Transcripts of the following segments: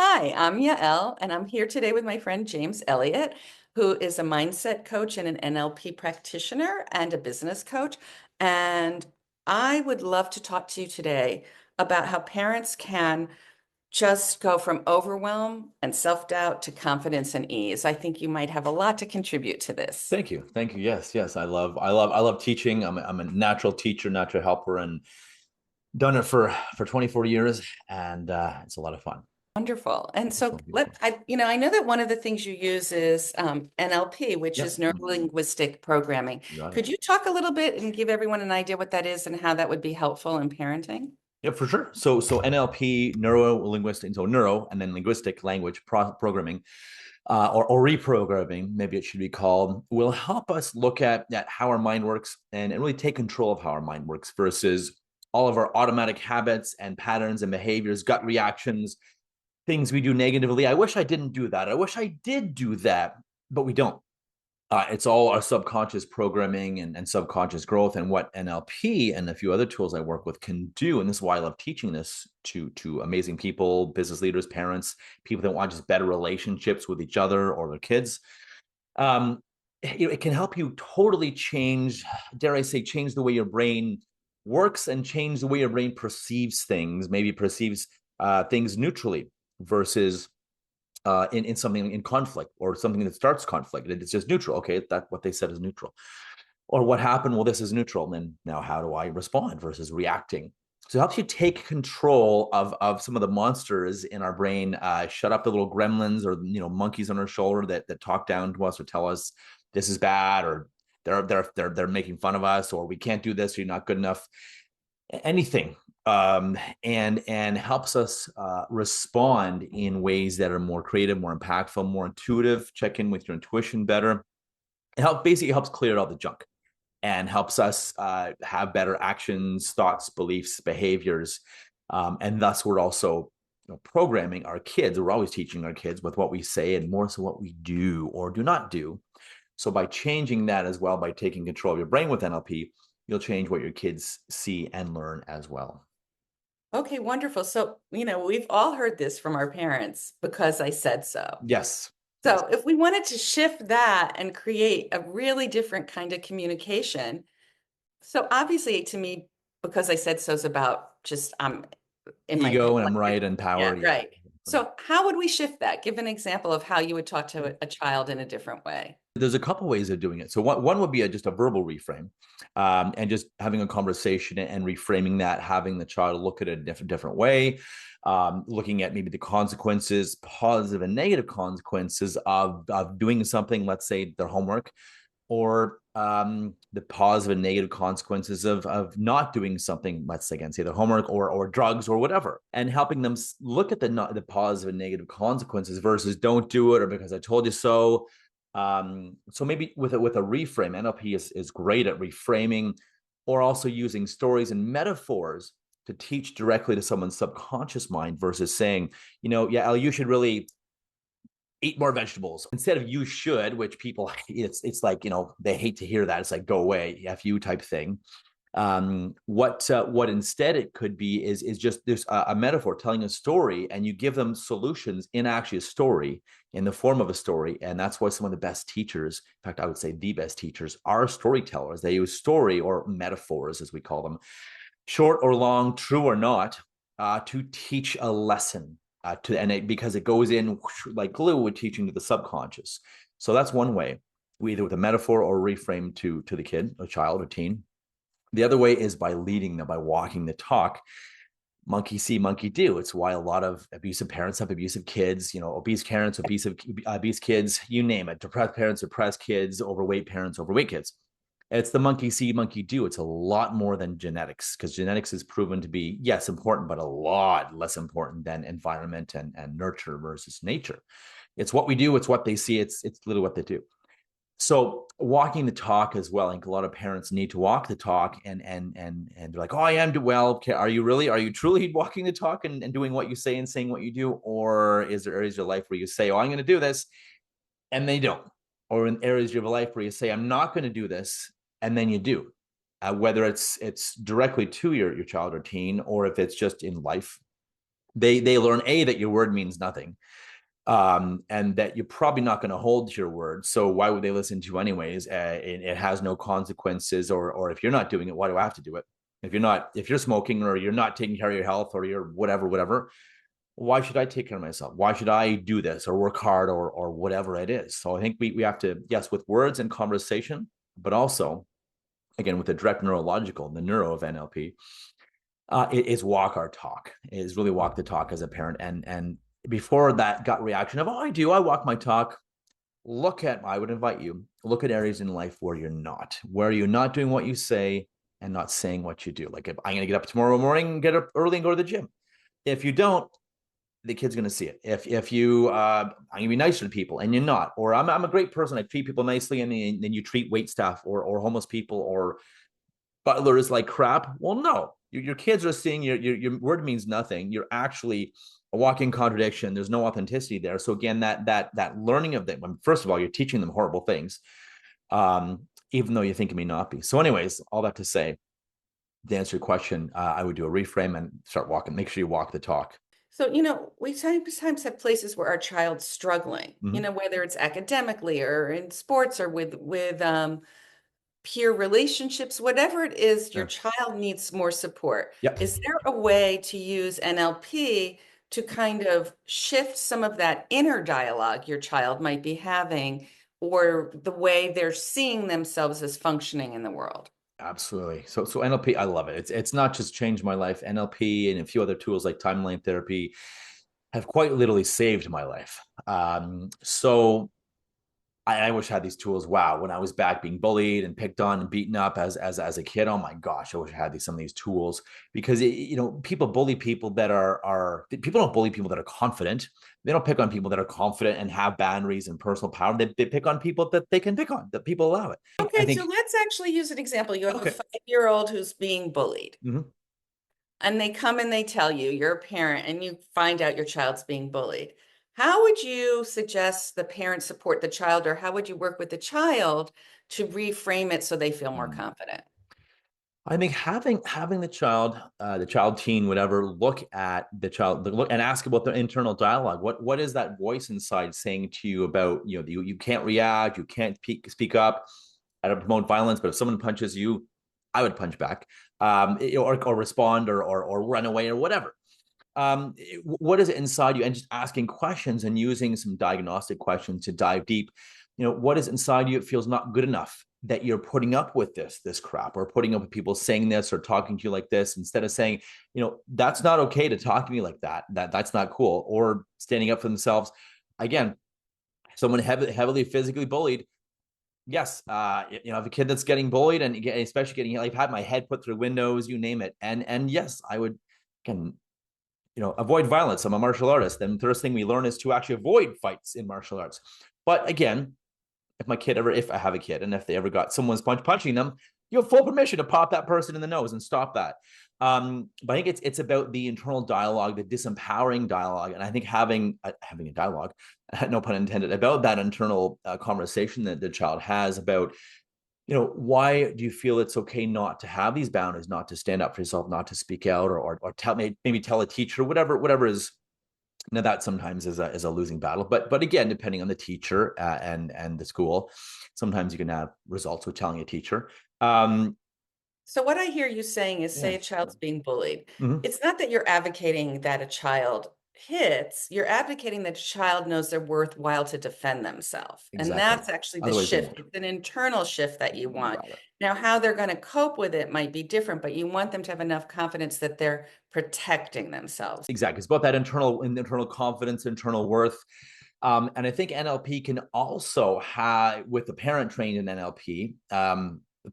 Hi, I'm Yael, and I'm here today with my friend James Elliot, who is a mindset coach and an NLP practitioner and a business coach. And I would love to talk to you today about how parents can just go from overwhelm and self-doubt to confidence and ease. I think you might have a lot to contribute to this. Thank you. Thank you. Yes, yes. I love teaching. I'm a natural teacher, natural helper, and done it for 24 years, and it's a lot of fun. Wonderful. And so So beautiful. I know that one of the things you use is NLP, which is Yep. neuro-linguistic programming. You got it. Could you talk a little bit and give everyone an idea what that is and how that would be helpful in parenting? Yeah, for sure. So NLP, neuro-linguistic, so neuro and then linguistic language programming, or reprogramming, maybe it should be called, will help us look at how our mind works and really take control of how our mind works versus all of our automatic habits and patterns and behaviors, gut reactions, things we do negatively. I wish I didn't do that. I wish I did do that, but we don't. It's all our subconscious programming and subconscious growth, and what NLP and a few other tools I work with can do. And this is why I love teaching this to amazing people, business leaders, parents, people that want just better relationships with each other or their kids. Um, it can help you totally change, dare I say, change the way your brain works and change the way your brain perceives things, maybe perceives things neutrally versus in something in conflict or something that starts conflict. It's just neutral. Okay, that what they said is neutral. Or what happened? Well, this is neutral. And then now how do I respond versus reacting? So it helps you take control of some of the monsters in our brain. Shut up the little gremlins or monkeys on our shoulder that talk down to us or tell us this is bad, or they're making fun of us, or we can't do this, or you're not good enough, anything, and helps us respond in ways that are more creative, more impactful, more intuitive. Check in with your intuition better. Basically helps clear all the junk and helps us have better actions, thoughts, beliefs, behaviors, and thus we're also programming our kids. We're always teaching our kids with what we say and more so what we do or do not do. So by changing that as well, by taking control of your brain with NLP, you'll change what your kids see and learn as well. Okay, wonderful. So, we've all heard this from our parents because I said so. Yes. Yes. So, if we wanted to shift that and create a really different kind of communication, so obviously to me, because I said so is about just in my Ego opinion. and I'm right and Yeah, power. Yeah. right. So how would we shift that? Give an example of how you would talk to a child in a different way. There's a couple ways of doing it. So one would be just a verbal reframe, and just having a conversation and reframing that, having the child look at it a different way, looking at maybe the consequences, positive and negative consequences of doing something, let's say their homework, or the positive and negative consequences of not doing something, let's say, again, say their homework or drugs or whatever, and helping them look at the positive and negative consequences versus don't do it or because I told you so. So maybe with a reframe, NLP is great at reframing, or also using stories and metaphors to teach directly to someone's subconscious mind versus saying, yeah, Ellie, you should really eat more vegetables instead of you should, which people, it's like, they hate to hear that. It's like, go away, F you type thing. What instead it could be is just there's a metaphor telling a story, and you give them solutions in actually a story, in the form of a story. And that's why some of the best teachers, in fact, I would say the best teachers, are storytellers. They use story or metaphors, as we call them, short or long, true or not, to teach a lesson. Because it goes in like glue with teaching to the subconscious. So that's one way, either with a metaphor or reframe to the kid, a child, or teen. The other way is by leading them, by walking the talk. Monkey see, monkey do. It's why a lot of abusive parents have abusive kids, obese parents, obese kids, you name it. Depressed parents, depressed kids, overweight parents, overweight kids. It's the monkey see, monkey do. It's a lot more than genetics, because genetics is proven to be, yes, important, but a lot less important than environment and nurture versus nature. It's what we do. It's what they see. It's literally what they do. So walking the talk as well. I think a lot of parents need to walk the talk, and they're like, oh, I am. Well, okay, are you really? Are you truly walking the talk and doing what you say and saying what you do? Or is there areas of your life where you say, oh, I'm going to do this, and they don't? Or in areas of your life where you say, I'm not going to do this, and then you do? Whether it's directly to your child or teen, or if it's just in life. They learn that your word means nothing, and that you're probably not going to hold your word. So why would they listen to you anyways? It has no consequences, or if you're not doing it, why do I have to do it? If you're smoking, or you're not taking care of your health, or you're whatever, why should I take care of myself? Why should I do this or work hard, or whatever it is? So I think we have to, yes, with words and conversation, but also, again, with the direct neurological, the neuro of NLP, is walk our talk, is really walk the talk as a parent. And before that gut reaction of, oh, I walk my talk, I would invite you, look at areas in life where you're not doing what you say and not saying what you do. Like, if I'm going to get up tomorrow morning, get up early and go to the gym. If you don't, the kid's going to see it. If you, I'm going to be nicer to people and you're not, or I'm a great person, I treat people nicely, and then you treat wait staff or homeless people or butlers like crap. Well, no, your kids are seeing your word means nothing. You're actually a walking contradiction. There's no authenticity there. So again, that learning of them. First of all, you're teaching them horrible things, even though you think it may not be. So, anyways, all that to say, to answer your question, I would do a reframe and start walking. Make sure you walk the talk. So, we sometimes have places where our child's struggling, Mm-hmm. whether it's academically or in sports or with peer relationships, whatever it is, your Sure. child needs more support. Yep. Is there a way to use NLP to kind of shift some of that inner dialogue your child might be having, or the way they're seeing themselves as functioning in the world? Absolutely. So NLP, I love it. It's not just changed my life. NLP and a few other tools like timeline therapy have quite literally saved my life. So I wish I had these tools. Wow, when I was back being bullied and picked on and beaten up as a kid, oh my gosh, I wish I had some of these tools, because people bully people that are people don't bully people that are confident. They don't pick on people that are confident and have boundaries and personal power. They pick on people that they can pick on, that people allow it. I Okay, so think, let's actually use an example. You have a okay. 5-year-old who's being bullied, Mm-hmm. and they come and they tell you, you're a parent, and you find out your child's being bullied. How would you suggest the parent support the child, or how would you work with the child to reframe it so they feel more Mm. confident? I think having the child, teen, whatever, look at the child, look and ask about their internal dialogue. What is that voice inside saying to you about, you can't react, you can't speak up. I don't promote violence, but if someone punches you, I would punch back, or respond, or run away or whatever. What is it inside you? And just asking questions and using some diagnostic questions to dive deep. What is inside you? It feels not good enough that you're putting up with this crap, or putting up with people saying this or talking to you like this, instead of saying, that's not okay to talk to me like that. That's not cool. Or standing up for themselves. Again, someone heavily physically bullied. Yes, I have a kid that's getting bullied, and especially I've had my head put through windows, you name it. And yes, I would, again, avoid violence. I'm a martial artist. And the first thing we learn is to actually avoid fights in martial arts. But again, if I have a kid, and if they ever got someone's punching them, you have full permission to pop that person in the nose and stop that. But I think it's about the internal dialogue, the disempowering dialogue. And I think having a dialogue, no pun intended, about that internal conversation that the child has about, why do you feel it's okay not to have these boundaries, not to stand up for yourself, not to speak out, or maybe tell a teacher, whatever is. Now that sometimes is a losing battle, but again, depending on the teacher and the school, sometimes you can have results with telling a teacher. So what I hear you saying is, say Yeah. a child's being bullied. Mm-hmm. It's not that you're advocating that a child hits, you're advocating that a child knows they're worthwhile to defend themselves. And Exactly. that's actually the Otherwise, they shift. won't. It's an internal shift that you You want. got it. Now, how they're going to cope with it might be different, but you want them to have enough confidence that they're protecting themselves. Exactly. It's about that internal confidence, internal worth. And I think NLP can also have, with the parent trained in NLP,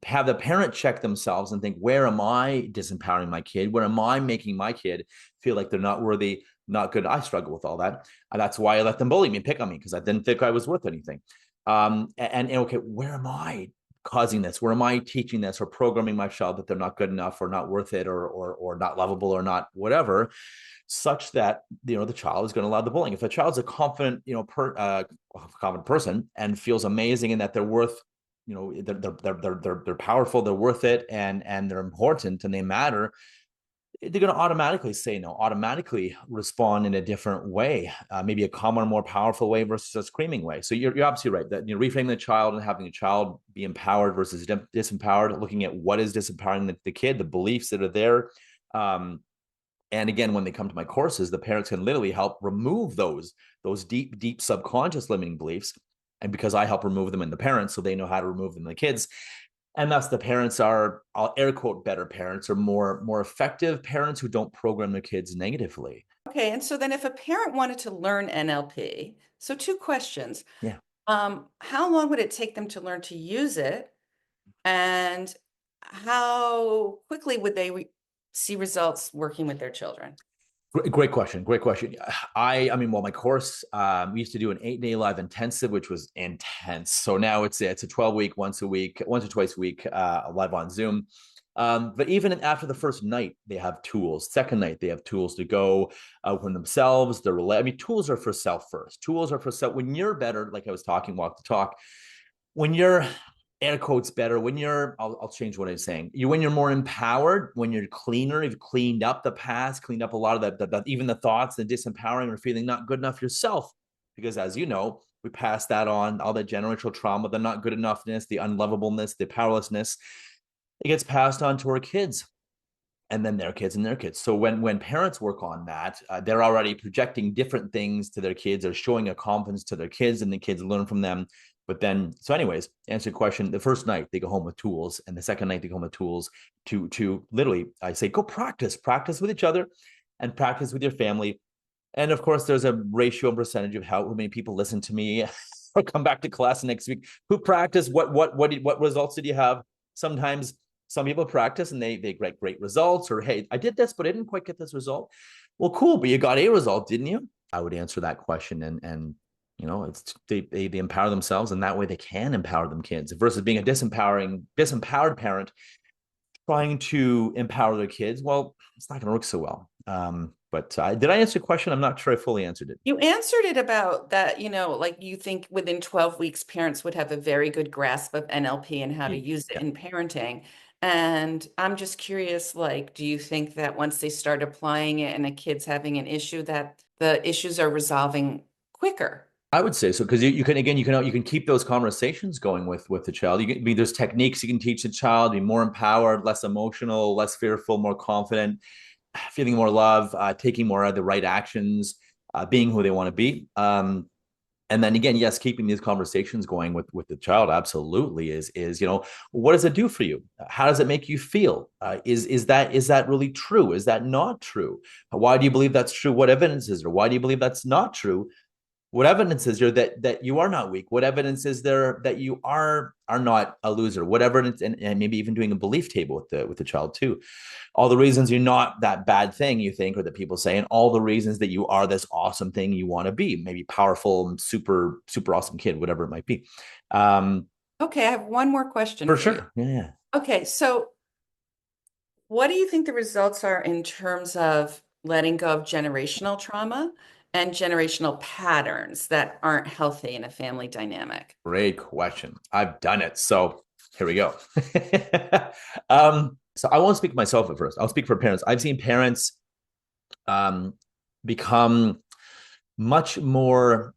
have the parent check themselves and think, where am I disempowering my kid? Where am I making my kid feel like they're not worthy, not good? I struggle with all that. And that's why I let them bully me and pick on me, because I didn't think I was worth anything. And okay, where am I causing this? Where am I teaching this or programming my child that they're not good enough, or not worth it, or not lovable, or not whatever, such that the child is going to allow the bullying. If a child's a confident confident person and feels amazing, and that they're worth, they're powerful, they're worth it, and they're important and they matter, they're going to automatically say no, automatically respond in a different way, maybe a calmer, more powerful way versus a screaming way. So you're absolutely right that reframing the child and having a child be empowered versus disempowered, looking at what is disempowering the kid, the beliefs that are there. And again, when they come to my courses, the parents can literally help remove those deep subconscious limiting beliefs. And because I help remove them in the parents, so they know how to remove them in the kids, and thus the parents are, I'll air quote, better parents, or more effective parents who don't program their kids negatively. Okay, and so then if a parent wanted to learn NLP, so two questions. Yeah. How long would it take them to learn to use it? And how quickly would they see results working with their children? Great question. Great question. I mean, well, my course, we used to do an 8-day live intensive, which was intense. So now it's a 12-week, once or twice a week, live on Zoom. But even after the first night, they have tools. Second night, they have tools to go from themselves. I mean, tools are for self first. Tools are for self. When you're better, like I was talking, walk the talk. When you're air quotes better, when you're, I'll change what I'm saying. When you're more empowered, when you're cleaner, you've cleaned up the past, cleaned up a lot of even the thoughts, the disempowering or feeling not good enough yourself. Because as you know, we pass that on, all that generational trauma, the not good enoughness, the unlovableness, the powerlessness. It gets passed on to our kids and then their kids and their kids. So when parents work on that, they're already projecting different things to their kids. They're showing a confidence to their kids, and the kids learn from them. But then, so anyways, answer your question. The first night they go home with tools, and the second night they go home with tools to literally, I say, go practice with each other, and practice with your family. And of course, there's a ratio and percentage of how many people listen to me or come back to class next week. Who practice? What results did you have? Sometimes some people practice and they get great results, or hey, I did this, but I didn't quite get this result. Well, cool, but you got a result, didn't you? I would answer that question, and it's they empower themselves, and that way they can empower them kids versus being a disempowered parent trying to empower their kids. Well, it's not going to work so well. But did I answer your question? I'm not sure I fully answered it. You answered it about that, like you think within 12 weeks, parents would have a very good grasp of NLP and how to use it Yeah. in parenting. And I'm just curious, like, do you think that once they start applying it and a kid's having an issue, that the issues are resolving quicker? I would say so, because you can keep those conversations going with the child. There's techniques you can teach the child, be more empowered, less emotional, less fearful, more confident, feeling more love, taking more of the right actions, being who they want to be. And then again, yes, keeping these conversations going with the child absolutely is what does it do for you? How does it make you feel? Is that really true? Is that not true? Why do you believe that's true? What evidence is there? Why do you believe that's not true? What evidence is there that you are not weak? What evidence is there that you are not a loser? What evidence, and maybe even doing a belief table with the child too. All the reasons you're not that bad thing you think, or that people say, and all the reasons that you are this awesome thing you want to be, maybe powerful, super awesome kid, whatever it might be. Okay, I have one more question For for you. sure. Yeah. Okay, so what do you think the results are in terms of letting go of generational trauma and generational patterns that aren't healthy in a family dynamic? Great question. I've done it. So here we go. So I won't speak for myself at first. I'll speak for parents. I've seen parents become much more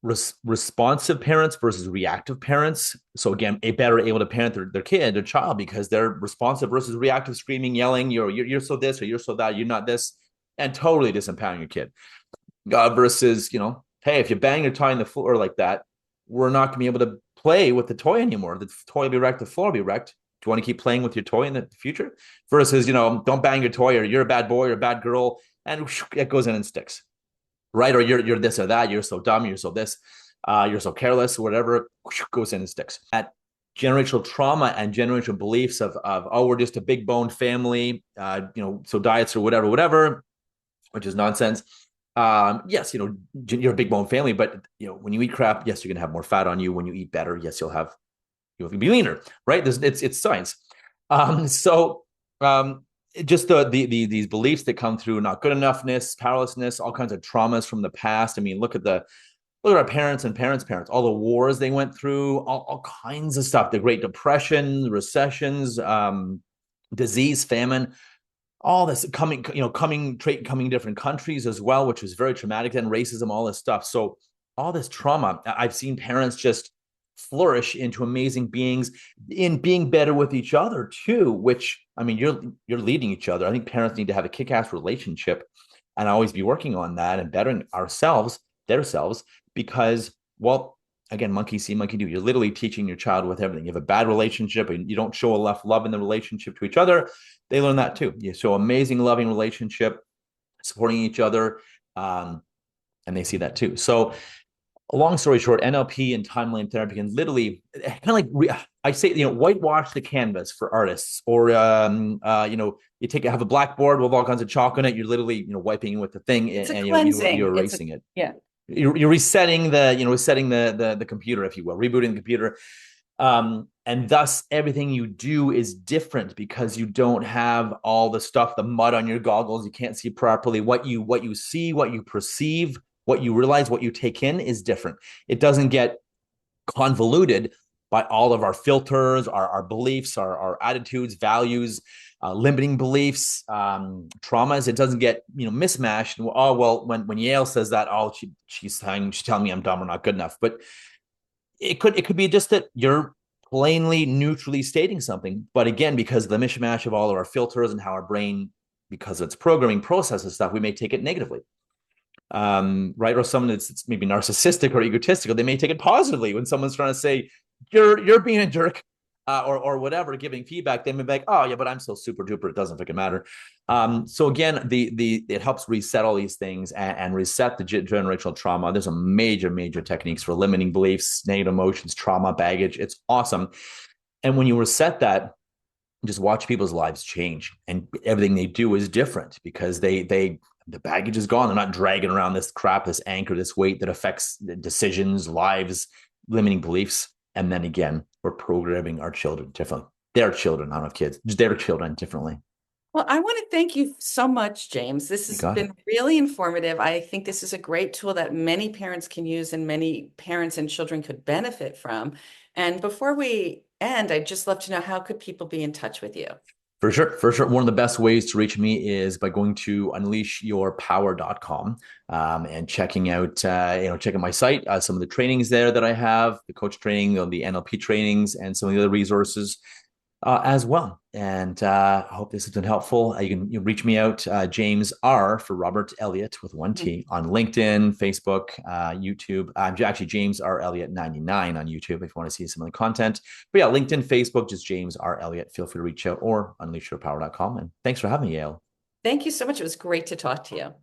responsive parents versus reactive parents. So again, a better able to parent their kid, their child, because they're responsive versus reactive, screaming, yelling, you're so this or you're so that, you're not this, and totally disempowering your kid. Versus, hey, if you bang your toy on the floor like that, we're not going to be able to play with the toy anymore. The toy will be wrecked, the floor will be wrecked. Do you want to keep playing with your toy in the future? Versus, don't bang your toy, or you're a bad boy or a bad girl, and it goes in and sticks. Right? Or you're this or that, you're so dumb, you're so this, you're so careless, whatever, goes in and sticks. That generational trauma and generational beliefs of oh, we're just a big boned family, so diets or whatever, which is nonsense. Yes, you're a big bone family, but when you eat crap, yes, you're gonna have more fat on you. When you eat better, yes, you'll be leaner, right? It's science. Just these beliefs that come through not good enoughness, powerlessness, all kinds of traumas from the past. I mean, look at our parents and parents' all the wars they went through, all kinds of stuff, the Great Depression, recessions, disease, famine. all this coming different countries as well, which was very traumatic. Then racism, all this stuff. So all this trauma, I've seen parents just flourish into amazing beings in being better with each other too. Which, I mean, you're leading each other. I think parents need to have a kick-ass relationship, and always be working on that and bettering their selves, because, well, again, monkey see, monkey do. You're literally teaching your child with everything. You have a bad relationship and you don't show enough love in the relationship to each other, they learn that too. You show amazing, loving relationship, supporting each other, and they see that too. So, long story short, NLP and timeline therapy can literally kind of I say, whitewash the canvas for artists, or you have a blackboard with all kinds of chalk on it. You're literally wiping with the thing, It's a and cleansing. you're erasing it. Yeah. You're resetting the computer, if you will, rebooting the computer. And thus everything you do is different, because you don't have all the stuff, the mud on your goggles. You can't see properly. What you see, what you perceive, what you realize, what you take in is different. It doesn't get convoluted by all of our filters, our beliefs, our attitudes, values, limiting beliefs, traumas. It doesn't get mismatched. Oh, well, when Yael says that, she's telling me I'm dumb or not good enough. But it could be just that you're plainly neutrally stating something. But again, because of the mishmash of all of our filters and how our brain, because of its programming processes stuff, we may take it negatively. Right? Or someone that's maybe narcissistic or egotistical, they may take it positively when someone's trying to say you're being a jerk, or whatever, giving feedback. They may be like, oh yeah, but I'm so super duper, it doesn't fucking matter. So again, it helps reset all these things, and reset the generational trauma. There's a major techniques for limiting beliefs, negative emotions, trauma, baggage. It's awesome. And when you reset that, just watch people's lives change, and everything they do is different, because the baggage is gone. They're not dragging around this crap, this anchor, this weight that affects decisions, lives, limiting beliefs. And then again, we're programming our children differently. Their children, I don't have kids, their children differently. Well, I want to thank you so much, James. This You has got it. been really informative. I think this is a great tool that many parents can use and many parents and children could benefit from. And before we end, I'd just love to know, how could people be in touch with you? For sure. For sure. One of the best ways to reach me is by going to unleashyourpower.com, and checking out my site, some of the trainings there that I have, the coach training, the NLP trainings, and some of the other resources as well. And I hope this has been helpful. You can reach me out, James R. for Robert Elliot with one T, on LinkedIn, Facebook, YouTube. I'm actually James R. Elliot 99 on YouTube if you want to see some of the content. But yeah, LinkedIn, Facebook, just James R. Elliot. Feel free to reach out, or unleashyourpower.com. And thanks for having me, Yael. Thank you so much. It was great to talk to you.